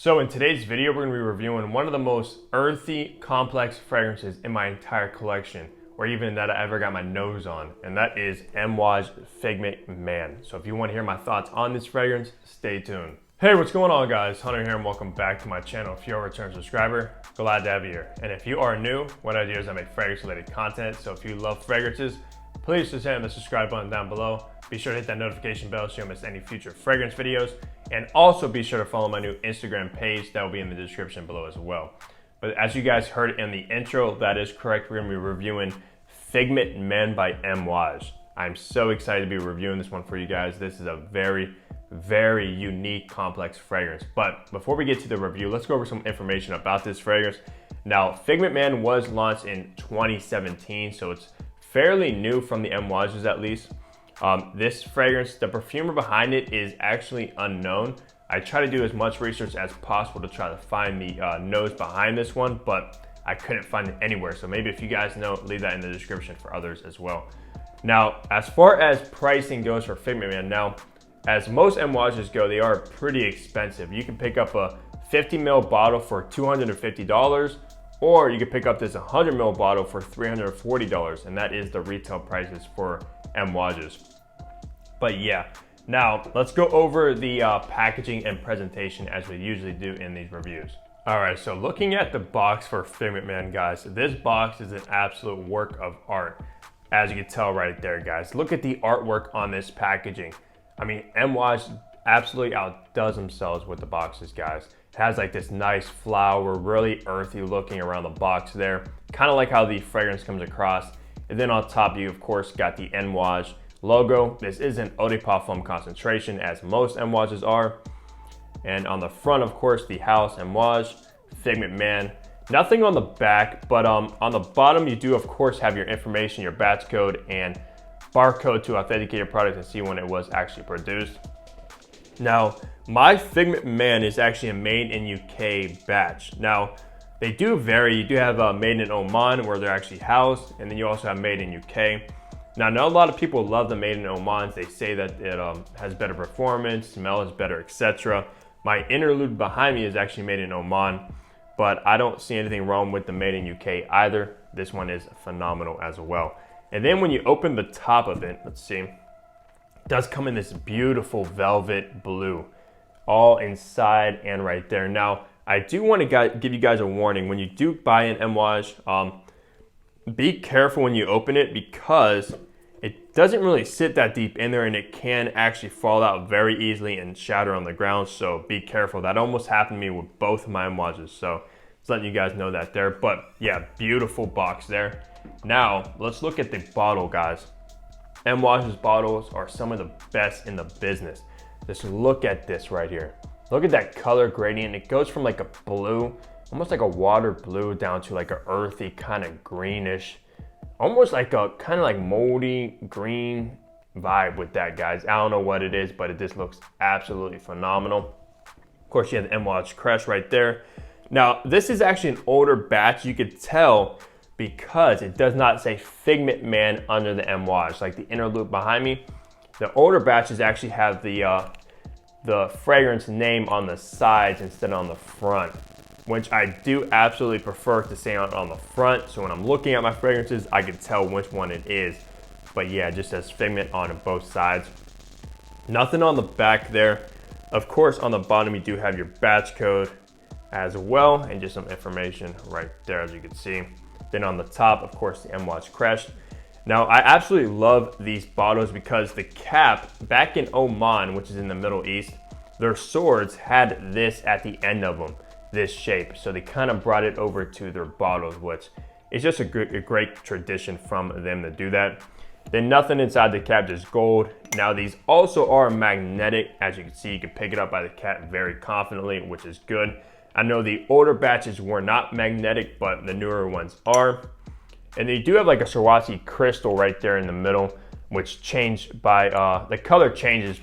So in today's video, we're going to be reviewing one of the most earthy, complex fragrances in my entire collection, or even that I ever got my nose on, and that is Amouage Figment Man. So if you want to hear my thoughts on this fragrance, stay tuned. Hey, what's going on guys? Hunter here and welcome back to my channel. If you're a return subscriber, glad to have you here. And if you are new, what I do is I make fragrance related content. So if you love fragrances, please just hit the subscribe button down below. Be sure to hit that notification bell so you don't miss any future fragrance videos. And also be sure to follow my new Instagram page. That will be in the description below as well. But as you guys heard in the intro, that is correct. We're gonna be reviewing Figment Man by Amouage. I'm so excited to be reviewing this one for you guys. This is a very, very unique, complex fragrance. But before we get to the review, let's go over some information about this fragrance. Now, Figment Man was launched in 2017, so it's fairly new from the Amouages at least. This fragrance, the perfumer behind it is actually unknown. I try to do as much research as possible to try to find the nose behind this one, but I couldn't find it anywhere. So maybe if you guys know, leave that in the description for others as well. Now, as far as pricing goes for Figment Man, now, as most Amouages go, they are pretty expensive. You can pick up a 50 ml bottle for $250, or you can pick up this 100 ml bottle for $340, and that is the retail prices for Amouages. But yeah, now let's go over the packaging and presentation as we usually do in these reviews. All right, so looking at the box for Figment Man, guys, this box is an absolute work of art. As you can tell right there, guys, look at the artwork on this packaging. I mean, Amouage absolutely outdoes themselves with the boxes, guys. It has like this nice flower, really earthy looking around the box there. Kind of like how the fragrance comes across. And then on top, you of course got the Amouage logo. This is an eau de parfum concentration, as most Amouages are. And on the front, of course, the house Amouage, Figment Man. Nothing on the back, but on the bottom, you do of course have your information, your batch code and barcode to authenticate your product and see when it was actually produced. Now, my Figment Man is actually a made in UK batch. Now, they do vary. You do have made in Oman where they're actually housed, and then you also have made in UK. Now, I know a lot of people love the made in Oman. They say that it has better performance, smell is better, etc. My interlude behind me is actually made in Oman, but I don't see anything wrong with the made in UK either. This one is phenomenal as well. And then when you open the top of it, let's see, it does come in this beautiful velvet blue, all inside and right there. Now, I do want to give you guys a warning. When you do buy an Amouage, be careful when you open it because it doesn't really sit that deep in there and it can actually fall out very easily and shatter on the ground. So be careful. That almost happened to me with both of my Amouages. So just letting you guys know that there. But yeah, beautiful box there. Now, let's look at the bottle, guys. Amouage's bottles are some of the best in the business. Just look at this right here. Look at that color gradient. It goes from like a blue, almost like a water blue, down to like a earthy kind of greenish, almost like a kind of like moldy green vibe with that, guys. I don't know what it is, but it just looks absolutely phenomenal. Of course, you have the Amouage crest right there. Now, this is actually an older batch. You could tell because it does not say Figment Man under the Amouage, like the interlude behind me. The older batches actually have the fragrance name on the sides instead of on the front, which I do absolutely prefer to stay on the front. So when I'm looking at my fragrances, I can tell which one it is. But yeah, it just says Figment on both sides. Nothing on the back there. Of course, on the bottom, you do have your batch code as well, and just some information right there, as you can see. Then on the top, of course, the Amouage crest. Now, I absolutely love these bottles because the cap, back in Oman, which is in the Middle East, their swords had this at the end of them, this shape. So they kind of brought it over to their bottles, which is just a great tradition from them to do that. Then nothing inside the cap, just gold. Now, these also are magnetic. As you can see, you can pick it up by the cap very confidently, which is good. I know the older batches were not magnetic, but the newer ones are. And they do have like a Swarovski crystal right there in the middle, which changed by, the color changes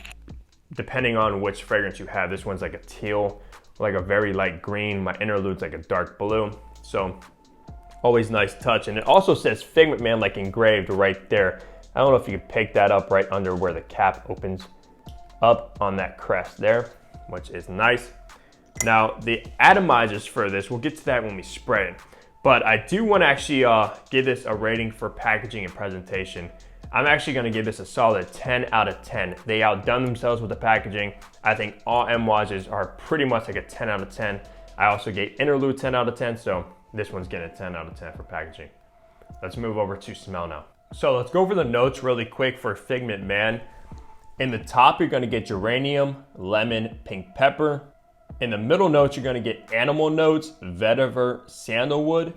depending on which fragrance you have. This one's like a teal, like a very light green. My interlude's like a dark blue. So always nice touch. And it also says Figment Man like engraved right there. I don't know if you can pick that up right under where the cap opens up on that crest there, which is nice. Now, the atomizers for this, we'll get to that when we spray it. But I do want to actually give this a rating for packaging and presentation. I'm actually going to give this a solid 10 out of 10. They outdone themselves with the packaging. I think all Amouages are pretty much like a 10 out of 10. I also gave Interlude 10 out of 10, so this one's getting a 10 out of 10 for packaging. Let's move over to smell now. So let's go over the notes really quick for Figment Man. In the top, you're going to get geranium, lemon, pink pepper. In the middle notes, you're going to get animal notes, vetiver, sandalwood.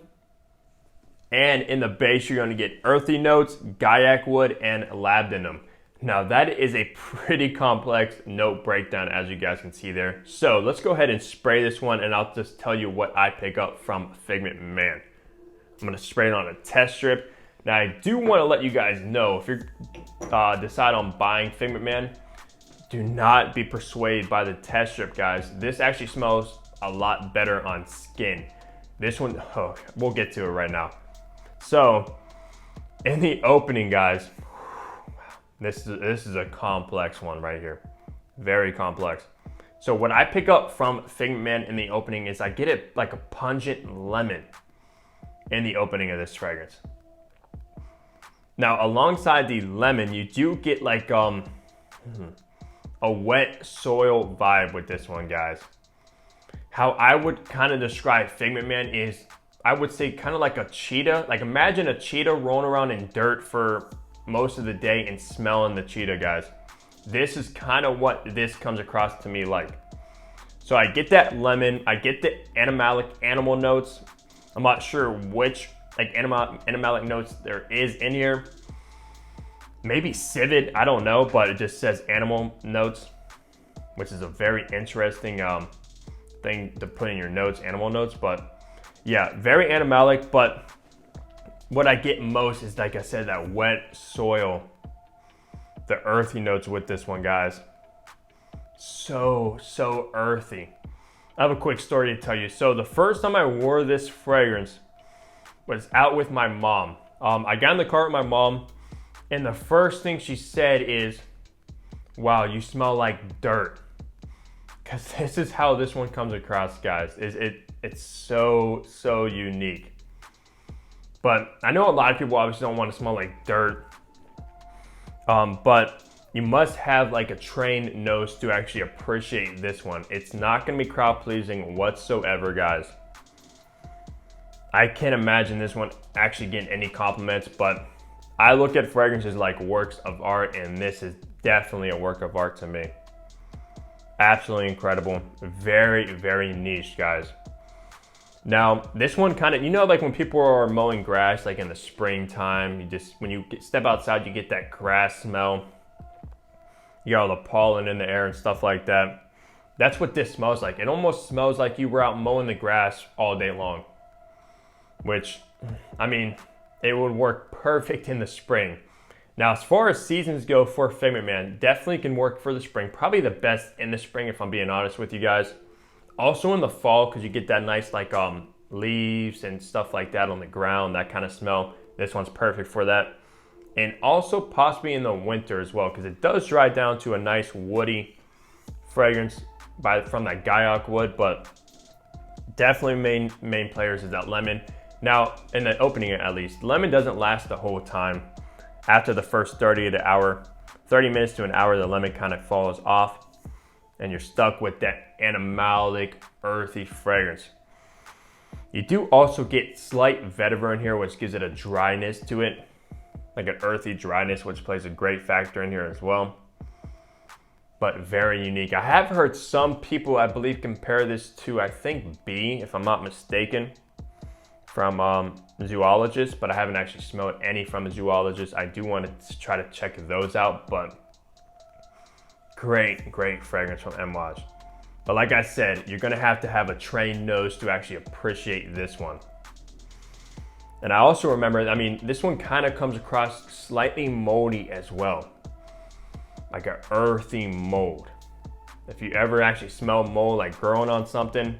And in the base, you're going to get earthy notes, gaiac wood, and labdanum. Now, that is a pretty complex note breakdown, as you guys can see there. So let's go ahead and spray this one, and I'll just tell you what I pick up from Figment Man. I'm going to spray it on a test strip. Now, I do want to let you guys know, if you decide on buying Figment Man, do not be persuaded by the test strip, guys. This actually smells a lot better on skin. This one, oh, we'll get to it right now. So, in the opening, guys, this is a complex one right here. Very complex. So what I pick up from Figment Man in the opening is I get it like a pungent lemon in the opening of this fragrance. Now, alongside the lemon, you do get like a wet soil vibe with this one, guys. How I would kind of describe Figment Man is, I would say kind of like a cheetah. Like imagine a cheetah rolling around in dirt for most of the day and smelling the cheetah, guys. This is kind of what this comes across to me like. So I get that lemon, I get the animal notes. I'm not sure which like animalic notes there is in here. Maybe civet, I don't know, but it just says animal notes, which is a very interesting thing to put in your notes, animal notes. But yeah, very animalic, but what I get most is, like I said, that wet soil, the earthy notes with this one, guys. So earthy. I have a quick story to tell you. So the first time I wore this fragrance was out with my mom. I got in the car with my mom, and the first thing she said is, "Wow, you smell like dirt." Because this is how this one comes across, guys. It's so unique. But I know a lot of people obviously don't want to smell like dirt. But you must have like a trained nose to actually appreciate this one. It's not going to be crowd pleasing whatsoever, guys. I can't imagine this one actually getting any compliments, but I look at fragrances like works of art, and this is definitely a work of art to me. Absolutely incredible. Very niche, guys. Now, this one kind of, you know, like when people are mowing grass, like in the springtime, when you step outside, you get that grass smell. You got all the pollen in the air and stuff like that. That's what this smells like. It almost smells like you were out mowing the grass all day long. Which, I mean, it would work perfect in the spring. Now, as far as seasons go for Figment Man, definitely can work for the spring. Probably the best in the spring, if I'm being honest with you guys. Also in the fall, because you get that nice like leaves and stuff like that on the ground, that kind of smell. This one's perfect for that. And also possibly in the winter as well, because it does dry down to a nice woody fragrance from that gaiac wood, but definitely main players is that lemon. Now, in the opening at least, lemon doesn't last the whole time. After the first 30 minutes to an hour, the lemon kind of falls off, and you're stuck with that animalic, earthy fragrance. You do also get slight vetiver in here, which gives it a dryness to it, like an earthy dryness, which plays a great factor in here as well. But very unique. I have heard some people, I believe, compare this to, I think, bee, if I'm not mistaken, from zoologists, but I haven't actually smelled any from a zoologist. I do want to try to check those out, but great fragrance from Amouage. But like I said, you're gonna have to have a trained nose to actually appreciate this one. And I also remember, I mean, this one kind of comes across slightly moldy as well. Like an earthy mold. If you ever actually smell mold like growing on something,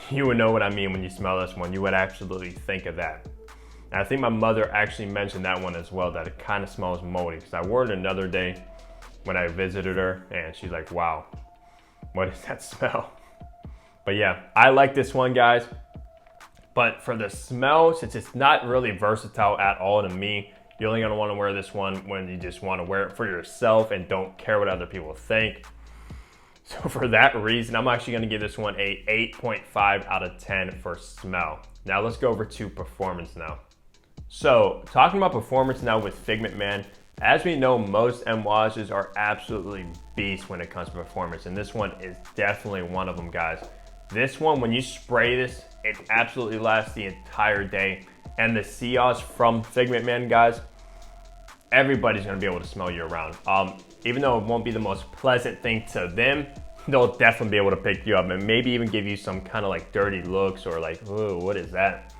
you would know what I mean when you smell this one. You would absolutely think of that. And I think my mother actually mentioned that one as well, that it kind of smells moldy. Because I wore it another day when I visited her, and she's like, "Wow, what does that smell?" But yeah, I like this one, guys. But for the smell, since it's not really versatile at all to me, you're only gonna wanna wear this one when you just wanna wear it for yourself and don't care what other people think. So for that reason, I'm actually gonna give this one a 8.5 out of 10 for smell. Now let's go over to performance now. So talking about performance now with Figment Man, as we know, most Amouages are absolutely beasts when it comes to performance, and this one is definitely one of them, guys. This one, when you spray this, it absolutely lasts the entire day. And the sillage from Figment Man, guys, everybody's gonna be able to smell you around. Even though it won't be the most pleasant thing to them, they'll definitely be able to pick you up and maybe even give you some kind of like dirty looks or like, oh, what is that?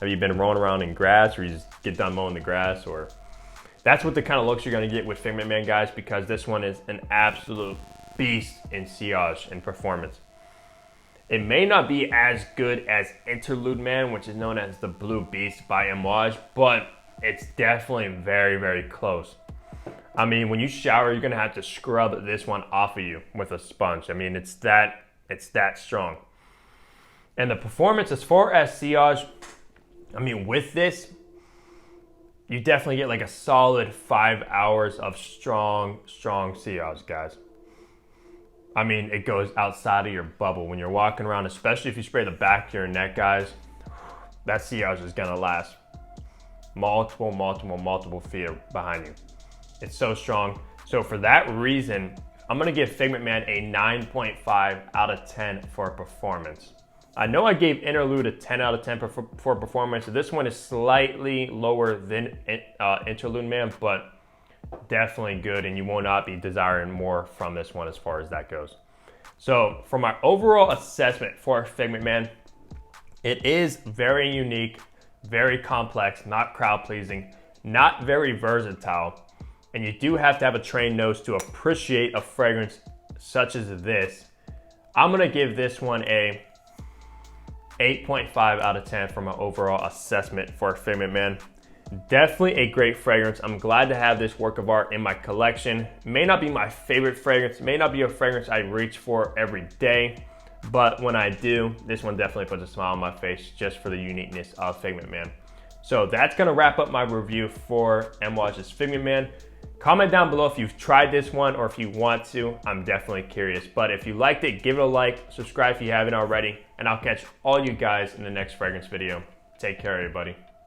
Have you been rolling around in grass, or you just get done mowing the grass? Or that's what the kind of looks you're gonna get with Figment Man, guys, because this one is an absolute beast in sillage and performance. It may not be as good as Interlude Man, which is known as the Blue Beast by Amouage, but it's definitely very, very close. I mean, when you shower, you're gonna have to scrub this one off of you with a sponge. I mean, it's that strong. And the performance, as far as sillage, I mean, with this, you definitely get like a solid 5 hours of strong sillage, guys. I mean, it goes outside of your bubble. When you're walking around, especially if you spray the back of your neck, guys, that sillage is gonna last multiple feet behind you. It's so strong. So for that reason, I'm gonna give Figment Man a 9.5 out of 10 for performance. I know I gave Interlude a 10 out of 10 for performance. So this one is slightly lower than Interlude Man, but definitely good, and you will not be desiring more from this one as far as that goes. So for my overall assessment for Figment Man, it is very unique, very complex, not crowd pleasing, not very versatile, and you do have to have a trained nose to appreciate a fragrance such as this. I'm gonna give this one a 8.5 out of 10 for my overall assessment for Figment Man. Definitely a great fragrance. I'm glad to have this work of art in my collection. May not be my favorite fragrance, may not be a fragrance I reach for every day, but when I do, this one definitely puts a smile on my face just for the uniqueness of Figment Man. So that's gonna wrap up my review for Amouage's Figment Man. Comment down below if you've tried this one or if you want to. I'm definitely curious. But if you liked it, give it a like, subscribe if you haven't already, and I'll catch all you guys in the next fragrance video. Take care, everybody.